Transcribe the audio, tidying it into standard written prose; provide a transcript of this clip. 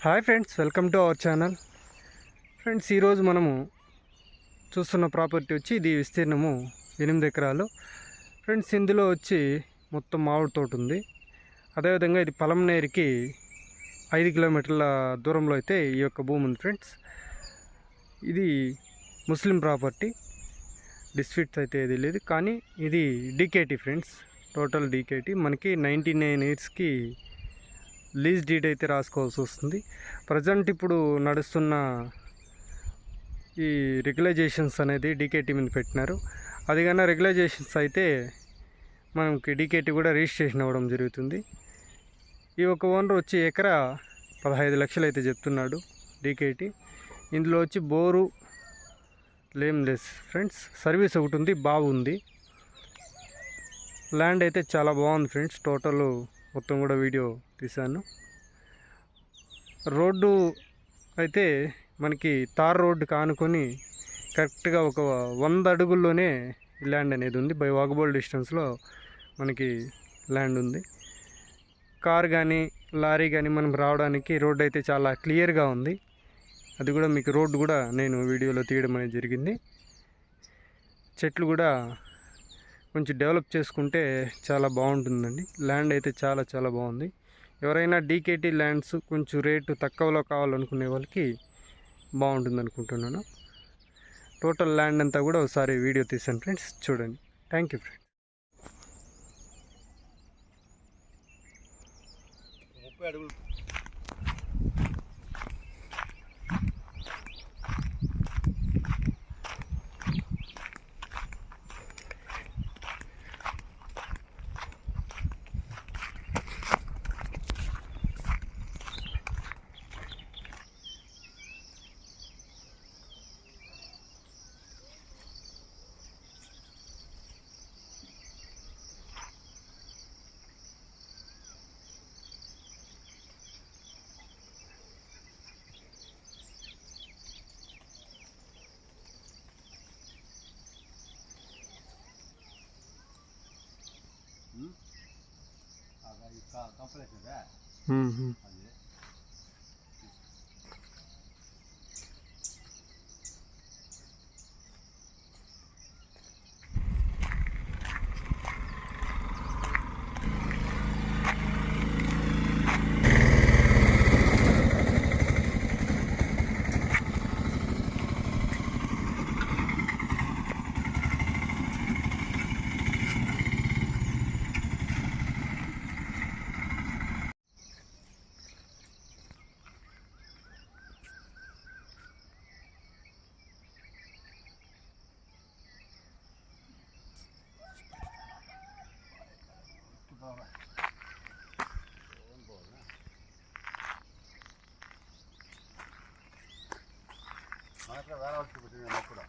Hi friends, welcome to our channel. Friends, ఈరోజు మనము చూస్తున్న ప్రాపర్టీ వచ్చి ఇది విస్తీర్ణము 8 ఎకరాలు. ఫ్రెండ్స్, ఇందులో వచ్చి మొత్తం మామిడి తోట ఉంది. అదేవిధంగా ఇది పలంనేరుకి 5 కిలోమీటర్ల దూరంలో అయితే ఈ యొక్క భూమి ఉంది. ఫ్రెండ్స్, ఇది ముస్లిం ప్రాపర్టీ, డిస్ప్యూట్స్ అయితే ఏది లేదు. కానీ ఇది డీకేటీ ఫ్రెండ్స్, టోటల్ డీకేటీ. మనకి 99 ఇయర్స్కి లీజ్ డీడ్ అయితే రాసుకోవాల్సి వస్తుంది. ప్రజెంట్ ఇప్పుడు నడుస్తున్న ఈ రెగ్యులైజేషన్స్ అనేది డీకేటీ మీద పెట్టినారు. అది కన్నా రెగ్యులైజేషన్స్ అయితే మనకి డీకేటీ కూడా రిజిస్ట్రేషన్ అవ్వడం జరుగుతుంది. ఈ ఒక ఓనర్ వచ్చి ఎకరా 15 లక్షలు అయితే చెప్తున్నాడు డీకేటీ. ఇందులో వచ్చి బోరు లేమ్లెస్ ఫ్రెండ్స్, సర్వీస్ ఒకటి ఉంది, బాగుంది. ల్యాండ్ అయితే చాలా బాగుంది ఫ్రెండ్స్. టోటల్ మొత్తం కూడా వీడియో తీశాను. రోడ్డు అయితే మనకి తార్ రోడ్డు కానుకొని కరెక్ట్గా ఒక 100 అడుగుల్లోనే ల్యాండ్ అనేది ఉంది. బై వాకబుల్ డిస్టెన్స్లో మనకి ల్యాండ్ ఉంది. కార్ కానీ లారీ కానీ మనం రావడానికి రోడ్డు అయితే చాలా క్లియర్గా ఉంది. అది కూడా మీకు రోడ్డు కూడా నేను వీడియోలో తీయడం అనేది జరిగింది. చెట్లు కూడా కొంచెం డెవలప్ చేసుకుంటే చాలా బాగుంటుందండి. ల్యాండ్ అయితే చాలా చాలా బాగుంది. ఎవరైనా డీకేటీ ల్యాండ్స్ కొంచెం రేటు తక్కువలో కావాలనుకునే వాళ్ళకి బాగుంటుంది అనుకుంటున్నాను. టోటల్ ల్యాండ్ అంతా కూడా ఒకసారి వీడియో తీసాను ఫ్రెండ్స్, చూడండి. Thank you friends. 30 అడుగులు కంపల్సరీ వేరే వచ్చి పెట్టిన కూడా